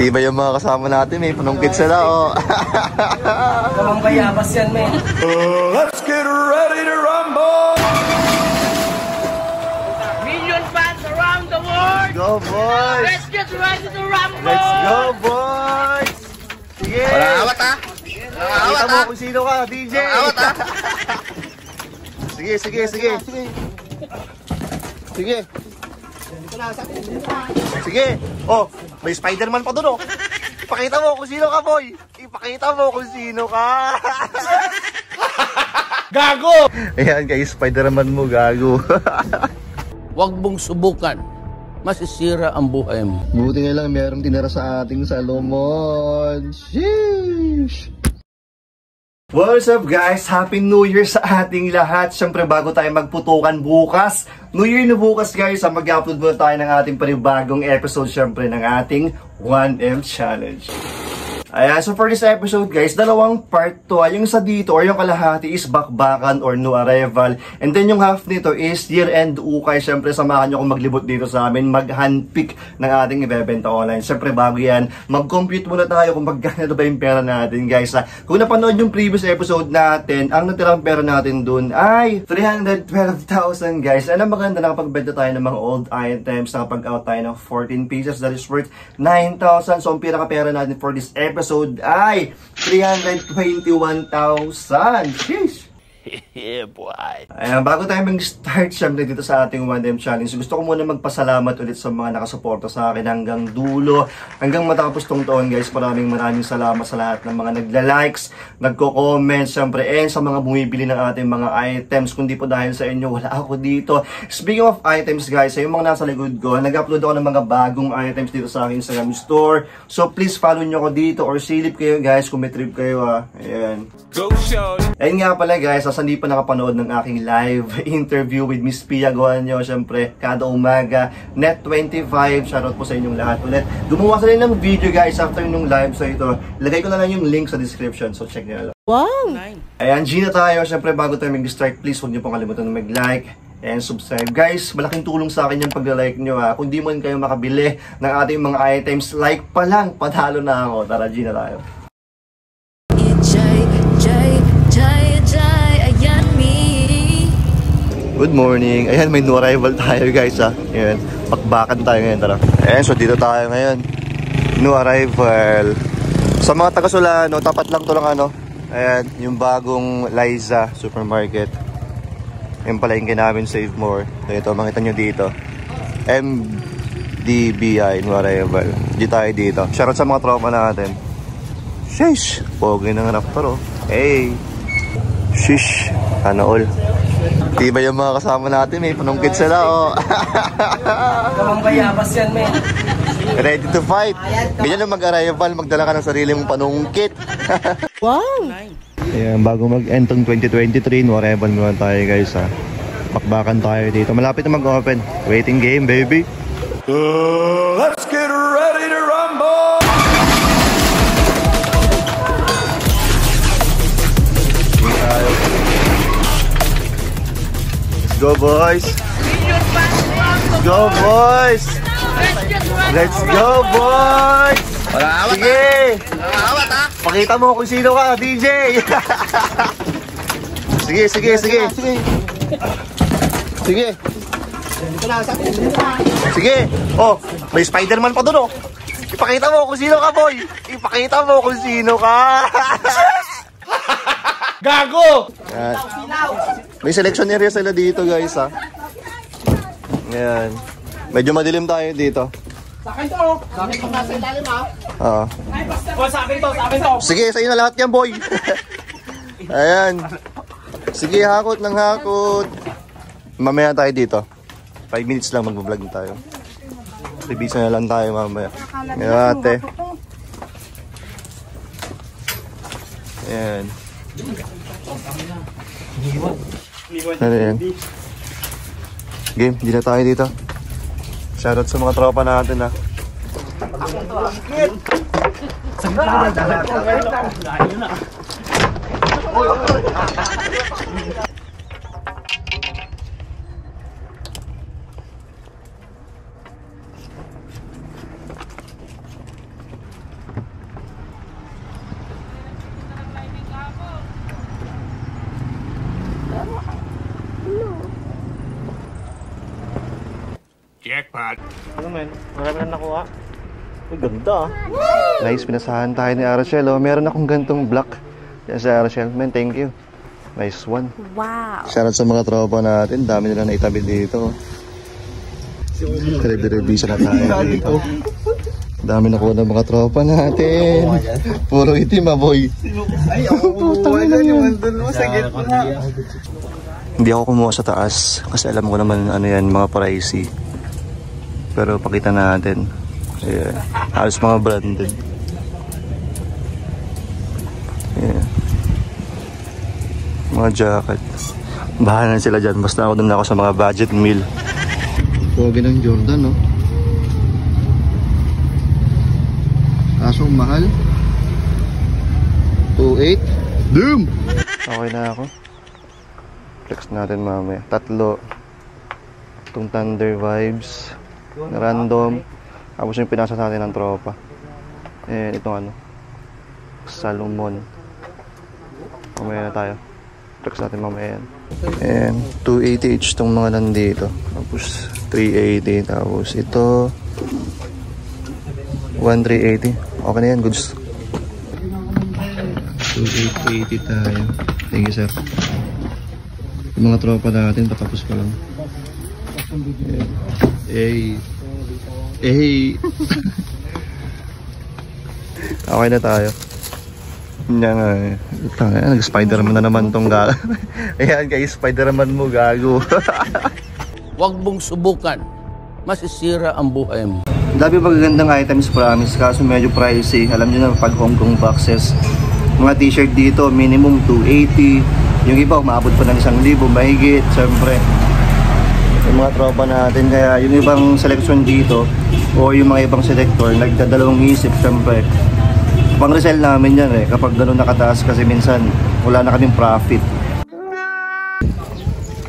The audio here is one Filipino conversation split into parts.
Iba yung mga kasama natin, may panungkit sila, oh. Kamang bayabas yan, men. Let's get ready to rumble! Million fans around the world! Go, boys! Let's get ready to rumble! Let's go, boys! Sige! Wala awat, ha? Kita mo kung sino ka, DJ! Awat, ha? Sige, sige, sige! Sige! Sige! Oh, may Spider-Man pa doon, oh! Ipakita mo kung sino ka, boy! Ipakita mo kung sino ka! Gago! Ayan guys, Spider-Man mo, gago. Huwag mong subukan. Masisira ang buhay mo. Buti nga lang mayroong tinira sa ating Salomon. Sheesh! What's up guys? Happy New Year sa ating lahat. Siyempre bago tayo magputukan bukas, New Year na bukas guys, mag-upload muna tayo ng ating panibagong episode siyempre ng ating 1M Challenge. Ayan, so for this episode guys, dalawang part to. Yung sa dito or yung kalahati is bakbakan or new arrival. And then yung half nito is year-end ukay. Siyempre samahan nyo kung maglibot dito sa amin, mag-handpick ng ating ibebenta online. Siyempre bago yan, mag-compute muna tayo kung magkano ba yung pera natin guys. Kung napanood yung previous episode natin, ang natirang pera natin dun ay 312,000 guys. Ano maganda, nakapagbenta tayo ng mga old items, nakapag-out tayo ng 14 pieces, that is worth 9,000. So ang pinaka-pera natin for this episode ay 321,000. Sheesh! Yeah, boy. Ayan, bago tayo mag-start syempre dito sa ating 1M Challenge, gusto ko muna magpasalamat ulit sa mga nakasuporta sa akin hanggang dulo, hanggang matapos tong taon guys. Maraming salamat sa lahat ng mga nagla-likes, nagko-comment syempre, and sa mga bumibili ng ating mga items. Kundi po dahil sa inyo, wala ako dito. Speaking of items guys, yung mga nasa likod ko, nag-upload ako ng mga bagong items dito sa aking Instagram store. So please follow nyo ako dito or silip kayo guys kung may trip kayo ha. Ayan. Go show! Ayun nga pala guys, sa hindi pa nakapanood ng aking live interview with Miss Pia Guanyo, syempre, kada umaga, Net25, shoutout po sa inyong lahat ulit. Gumawa sila ng video guys after nung live, so ito, lagay ko na lang yung link sa description, so check nyo lang. Wow! Ayan, G na tayo, syempre bago tayo mag-start, please huwag nyo pong kalimutan na mag-like and subscribe. Guys, malaking tulong sa akin yung pag-like nyo ha. Kung di mo kayo makabili ng ating mga items, like pa lang, padalo na ako. Tara, G na tayo. Good morning. Ayan, may new arrival tayo guys ha. Ayan, bakbakan tayo ngayon, tara. Ayan, so dito tayo ngayon. New arrival. Sa mga taga-Solano, tapat lang to lang ano. Ayan, yung bagong Liza Supermarket. Yung pala yung namin, Save More. So ito, makita nyo dito. MDBI, new arrival. Dito tayo dito. Shoutout sa mga tropa natin. Sheesh! Pogi ng raptor oh. Hey! Sheesh! Ano all? Iba yung mga kasama natin, may panungkit sila, oh. Kamang bayabas yan, men. Ready to fight. Ganyan yung mag-arrival, magdala ka ng sarili mong panungkit. Wow! Ayan, bago mag-end tong 2023, no arrival muna tayo guys, ha. Bakbakan tayo dito. Malapit na mag-open. Waiting game, baby. Let's get ready to rumble! Go boys! Go boys! Let's go boys! Wala awat, Sige! Wala awat, ha? Pakita mo kung sino ka, DJ! Sige, sige, sige! Sige! Sige! Oh, may Spider-Man pa doon, oh! Ipakita mo kung sino ka, boy! Ipakita mo kung sino ka! Gago! Yan. May selection area sila dito guys ha. Ayan. Medyo madilim tayo dito. Sa akin to. Sa akin to nasa ilalim ha. Oo. O, sa akin to. Sa akin to. Sige, sa'yo na lahat yan boy. Ayan. Sige, hakot ng hakot. Mamaya tayo dito. 5 minutes lang mag-vlog tayo. Revisa na lang tayo mamaya. Ayan ate. Ayan. Ano yan? Game, hindi na tayo dito. Shoutout sa mga tropa natin ha. Ano men? Marami na nakuha. Uy, ganda ah. Nice, pinasahan tayo ni Arachel. Oh. Meron akong gantong black. Yan si Arachel. Men, thank you. Nice one. Wow. Shoutout sa mga tropa natin. Dami nila naitabi dito. Dire-direbisa na tayo dito. Dami na kuha ng mga tropa natin. Puro itim ah, boy. Ay, ako kumuha na yung andun mo sa gitna. Hindi ako kumuha sa taas. Kasi alam ko naman ano yan, mga pricey. Pero pakita natin. Ayan. Halos mga branded. Ayan. Mga jacket. Bahala na sila dyan. Basta ako dun ako sa mga budget meal. Pogi ng Jordan, no? Kaso mahal. 2.8. Damn! Okay na ako. Flex natin mamaya. 3. Itong Thunder Vibes. Random. Tapos yung pinasa natin ng tropa. And itong ano. Salomon. Mamaya na tayo. Flex natin mamaya yan. And 280 each itong mga nandito. Tapos 380. Tapos ito 1380. Okay na yan, goods. 2880 tayo. Thank you, sir. Yung mga tropa natin, patapos pa lang. Hey. Hey. Okay na tayo. Yan nga eh. Nag-Spider-Man na naman tong gago. Ayan guys, Spider-Man mo gago. Huwag mong subukan. Masisira ang buhay mo. Dami magagandang items, promise. Kaso medyo pricey. Alam nyo na pag Hong Kong boxes. Mga t-shirt dito, minimum 280. Yung iba, umabot pa ng 1,000 mahigit. Siyempre, yung mga tropa natin. Kaya yung ibang selection dito, o yung mga ibang selector, nagdadalawang isip, siyempre. Pang-resell namin yan eh, kapag gano'n nakataas kasi minsan wala na kaming profit.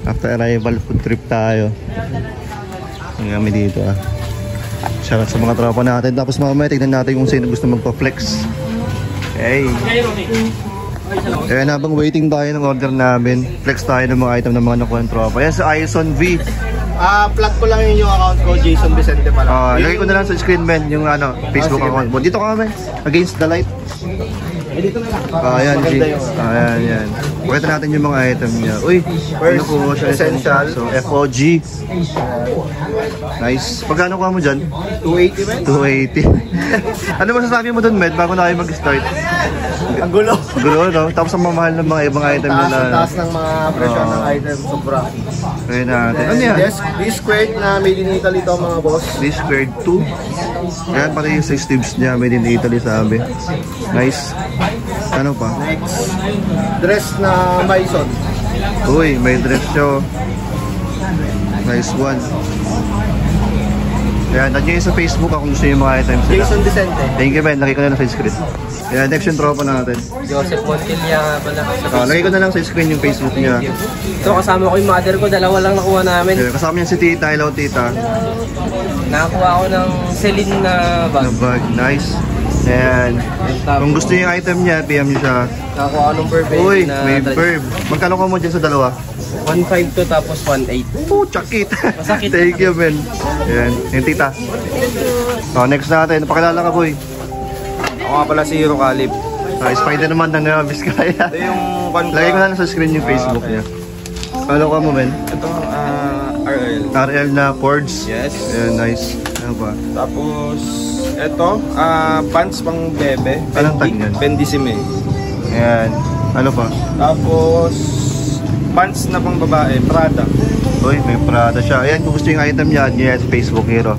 After arrival, food trip tayo. Ang kami dito ah. Shoutout sa mga tropa natin. Tapos mamaya tignan natin kung sino gusto magpa-flex. Hey! Kaya habang waiting tayo ng order namin, flex tayo ng mga item ng mga nakuha ng tropa. Yan sa Ison V. Plug ko lang yung account ko, Jason Vicente pala. Lagay ko na lang sa screen, men, yung ano, Facebook account mo. Dito ka, men. Against the light. Dito na lang. Ayan, G. Ayan, yan. Pakita natin yung mga item niya. Uy, First, ko siya essential. So, FOG. Nice. Pagkano kuha mo dyan? 280 men? 280. Ano masasabi mo dun, Med, bago na kayo mag-start? Ang gulo. Gulo, no? Tapos ang mamahal ng mga ibang item nila. Taas ng mga presyo ng item, sobra. Ayan natin. Ano yan? This squared na made in Italy to mga boss. This squared 2. Ayan pala yung 6 tips niya, made in Italy sabi. Nice. Ano pa? Next, dress na Maison. Uy, may dress siya. Nice one. Ayan, nandiyan sa Facebook kung gusto yung mga items nila. Jason Vicente. Thank you, man. Lagay ko na lang sa screen. Ayan, next yung tropa natin. Joseph Montilla pala. Lagay ko na lang sa screen yung Facebook niya. Ito kasama ko yung mother ko, dalawa lang nakuha namin. Ayan, kasama niya si Tita. Hello, Tita. Nakakuha ko ng Celine na bag. Na bag. Nice. Ayan. Kung gusto yung item niya, PM niyo siya. Nakakuha ko ng Burberry Uy, na may verb. Magkano ka mo dyan sa dalawa? 1.5 to tapos 1.8. Oh, chakit. Masakit. Thank you, man. Ayan, yung Tita. So, next natin. Pakilala ka, boy. Ako nga pala si Hero Calib. Spider naman ng Nueva Vizcaya. Ito yung Lagay ko na lang sa screen yung Facebook niya. Ano ka mo, men? Ito, RL. RL na Fords. Yes. Ayan, nice. Ano ba? Tapos, ito, pants pang bebe. Anong tag yan? Pendisime. Ayan. Ano pa? Tapos, pants na pang babae, Prada. Uy, may Prada siya. Ayan, kung gusto yung item niya, yes, Facebook Hero.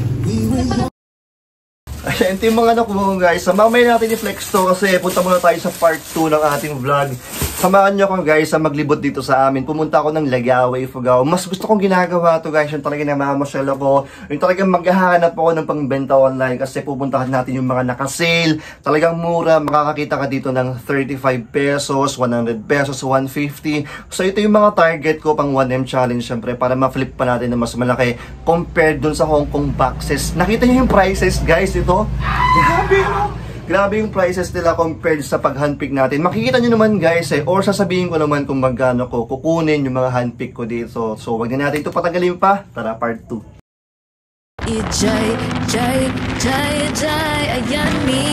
Ayan, ito yung mga nakuha guys. Mamaya natin i-flex to kasi punta muna tayo sa part 2 ng ating vlog. Samahan nyo ako guys sa maglibot dito sa amin. Pumunta ako ng Lagaway, Fugao. Mas gusto kong ginagawa to guys. Yung talagang namamasyal ako. Yung talagang maghahanap ako ng pangbenta online kasi pupuntahan natin yung mga nakasale. Talagang mura. Makakakita ka dito ng 35 pesos, 100 pesos, 150. So ito yung mga target ko pang 1M challenge syempre para ma-flip pa natin na mas malaki compared dun sa Hong Kong boxes. Nakita nyo yung prices guys ito? Grabe no? Grabe yung prices nila compared sa pag-handpick natin. Makikita nyo naman guys or sasabihin ko naman kung magkano ko kukunin yung mga handpick ko dito. So wag na natin ito patagalin pa. Tara, part 2. Jai, Jai, Jai, Jai, ayan me.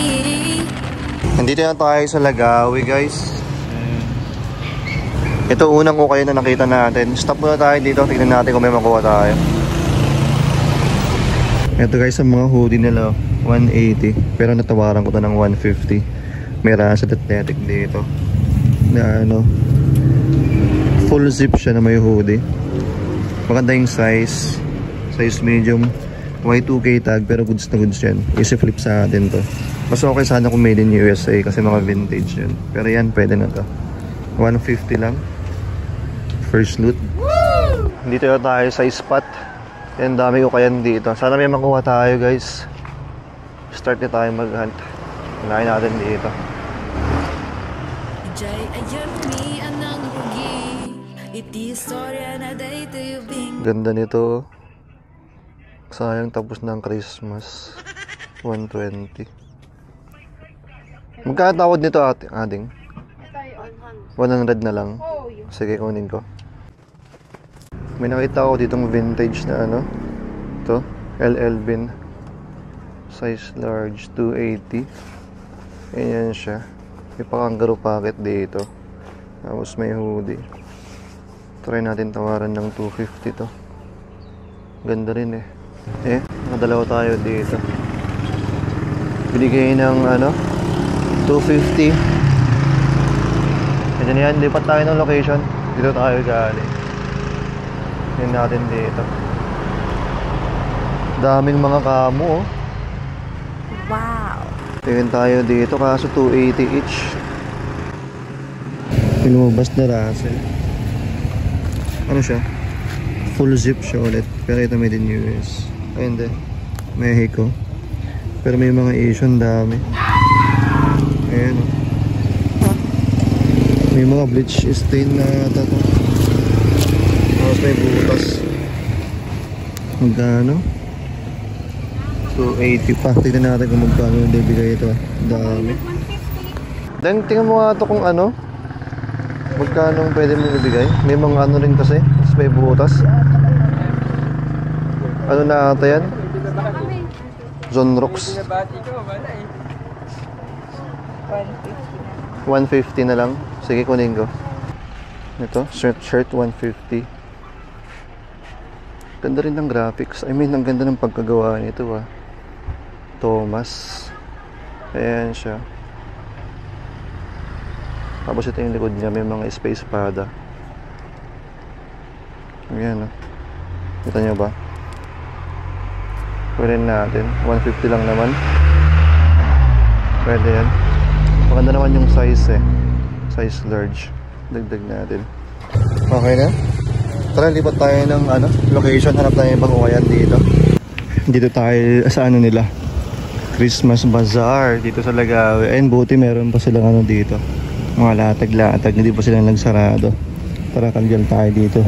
Nandito na tayo sa Lagawi, guys. Ito unang ko kayo na nakita natin. Stop muna tayo dito. Tignan natin kung may makuha tayo. Ito guys, ang mga hoodie nila 180. Pero natawaran ko to ng 150. May Rasa Athletic dito na ano, full zip siya na may hoodie. Maganda yung size medium, Y2K tag, pero goods na goods yan. Easy flip sa atin to. Mas okay sana kung made in USA kasi mga vintage yun. Pero yan, pwede na to. 150 lang. First loot. Dito na tayo sa spot. Yan, dami ko kayan dito. Sana may makuha tayo, guys. Start na tayo mag-hunt. Unahin natin dito. Ganda nito. Sayang tapos ng Christmas. 120. Magkano tawad nito ating? 100 na lang. Sige, kunin ko. May nakita ko ditong vintage na ano. Ito, LL Bean. Size large, 280. Ayan siya. May pa-kangaroo pocket dito. Tapos may hoodie. Try natin tawaran ng 250 to. Ganda rin eh. Nakadalawa tayo dito. Binigay ng ano, 250. Yan yan, lipat tayo ng location. Dito tayo galing. Yan natin dito. Daming mga kamo oh. Wow. Tingin tayo dito kaso 280 each. Pinumabas na Russell. Ano siya? Full zip siya ulit. Pero ito made in US. Ayun din. Mexico. Pero may mga Asian dami. Ayan o. May mga bleach stain na tato. Tapos may butas. Magkano? 280 pa. Tignan natin kung magkano yung bibigay ito. Dami. Then tingnan mo nga ito kung ano. Magkano pwede mo ibigay. May mga ano rin kasi. Tapos may butas. Ano na ata yan? Zonrox. 150 na lang. Sige, kunin ko. Ito, shirt 150. Ganda rin ng graphics. I mean, ang ganda ng pagkagawa nito ah. Thomas. Ayan siya. Tapos ito yung likod niya. May mga space pada. Ayan ah. Kita nyo ba? Pwede natin. 150 lang naman. Pwede yan. Maganda naman yung size eh. Size large. Dagdag natin. Okay na? Tara, lipat tayo ng ano, location. Hanap tayo yung pag-ukayan dito. Dito tayo sa ano nila, Christmas Bazaar. Dito sa Lagawi. Ayun, buti meron pa silang ano dito. Mga latag-latag. Hindi pa silang nagsarado. Tara, kandiyan tayo dito.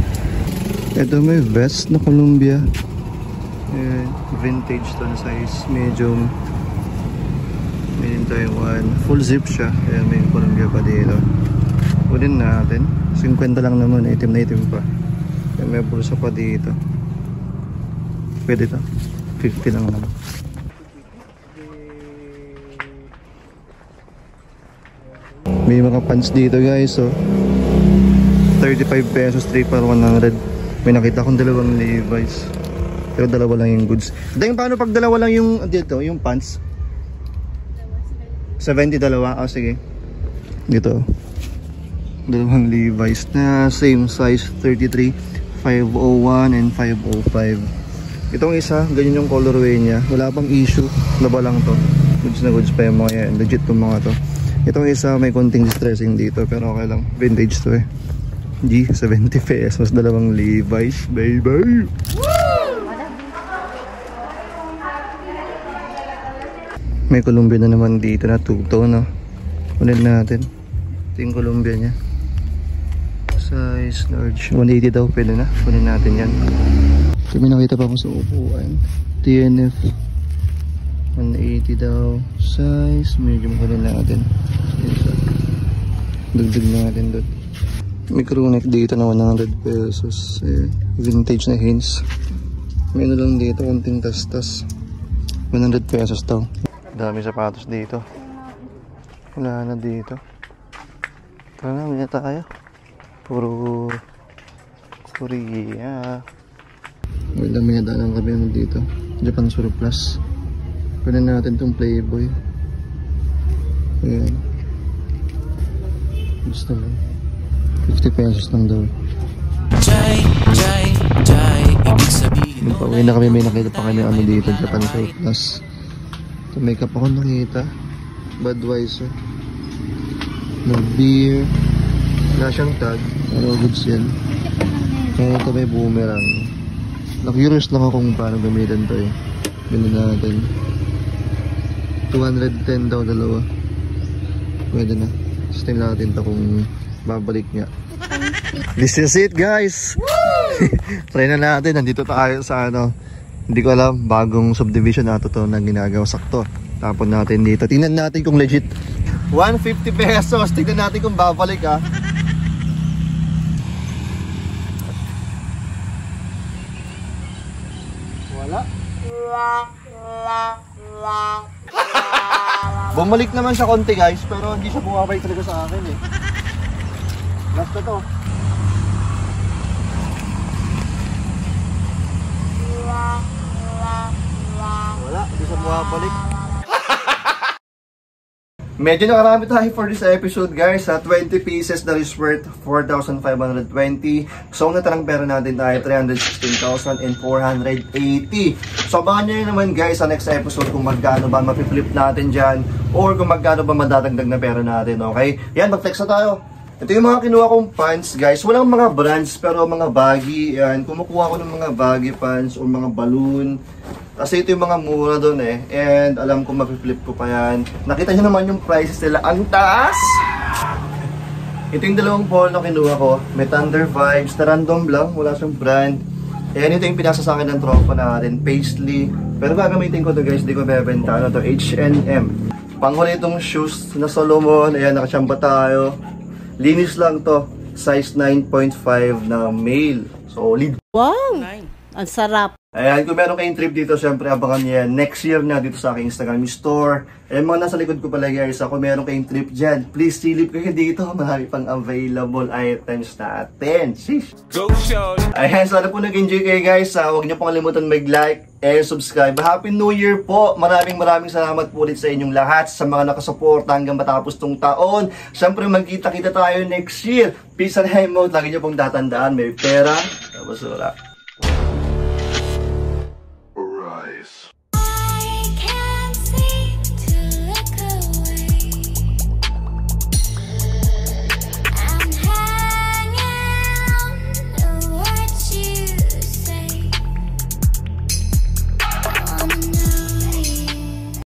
Ito may vest na Columbia. Ayan, vintage to na size. Medium. Made in Taiwan. Full zip siya. Ayan, may Columbia pa dito. Kunin natin. 50 lang naman. Itim na itim pa. Ayan, may bulsa pa dito. Pwede ito. 50 lang naman. May mga pants dito guys. So 35 pesos. 3 for 100. May nakita akong dalawang Levi's. Pero dalawa lang yung goods. Dahil paano pag dalawa lang yung dito, yung pants? 72. Oh, sige. Dito. Dalawang Levi's na same size, 33, 501 and 505. Itong isa, ganyan yung colorway niya. Wala pang issue. Laba lang to. Goods na goods pa yung mga yan. Legit tong mga to. Itong isa, may konting distressing dito. Pero okay lang. Vintage to eh. G, 70 pesos. Dalawang Levi's, baby! May Columbia na naman dito na two-tone, no? Ulit natin. Ito yung Columbia niya. Size large. 180 daw. Pwede na. Kunin natin yan. So, may nakita pa ako sa upuan. TNF. 180 daw. Size. Medium kunin natin. Dagdag natin doon. May crew neck dito na 100 pesos. Vintage na Hanes. May ano lang dito, kunting tastas. 100 pesos daw. Dami sapatos dito. Wala na dito. Tara na, muna tayo. Puro Korea. May dami na daanan kami ano dito. Japan Surplus. Pwede natin itong Playboy. Ayan. Gusto lang. 50 pesos lang daw. Pauwi na kami, may nakita pa kami ano dito, Japan Surplus. Ito, makeup ako nakita. Budweiser. No beer. Wala siyang tag. Pero goods yan. Kaya ito may boomerang. Na-curious lang ako kung paano gamitin to eh. Bili natin. 210 daw dalawa. Pwede na. System natin to kung babalik niya. This is it guys! Try na natin. Nandito tayo sa ano. Hindi ko alam. Bagong subdivision na to na ginagawa. Sakto. Tapon natin dito. Tingnan natin kung legit. 150 pesos. Tingnan natin kung babalik ah. Wala. Bumalik naman siya konti guys, pero hindi siya bumabalik talaga sa akin eh. Last na to. Wala, hindi siya bumabalik. Medyo nakarami tayo for this episode guys. 20 pieces that is worth 4,520. So natarang pera natin tayo 316,480. So abangan nyo naman guys sa next episode kung magkano ba mapiflip natin dyan or kung magkano ba madadagdag na pera natin, okay? Yan, mag-flex na tayo. Ito yung mga kinuha kong pants guys. Walang mga brands pero mga baggy. Yan, kumukuha ko ng mga baggy pants or mga balloon. Kasi ito yung mga mura doon eh. And alam ko mapiflip ko pa yan. Nakita nyo naman yung prices nila. Ang taas! Ito yung dalawang polo na kinuha ko. May Thunder Vibes na random lang. Wala siyang brand. Ayan, ito yung pinasa sa akin ng tropa natin. Paisley. Pero gagamitin ko to guys. Hindi ko bebenta. Ano to? H&M. Panghuli itong shoes na Solomon. Ayan, nakachamba tayo. Linis lang to. Size 9.5 na male. Solid. Wow! Ang sarap. Ayan, kung meron kayong trip dito, syempre abangan niya next year na dito sa aking Instagram store. Ayan, mga nasa likod ko pala guys, kung meron kayong trip dyan, please silip kayo dito. Marami pang available items natin. Sheesh. Go show. Ayan, sana po nag-enjoy kayo guys. Huwag niyo pong kalimutan mag-like and subscribe. Happy New Year po! Maraming salamat po ulit sa inyong lahat, sa mga nakasuporta hanggang matapos tong taon. Syempre magkita-kita tayo next year. Peace and high mode. Lagi niyo pong tatandaan, may pera, tapos wala.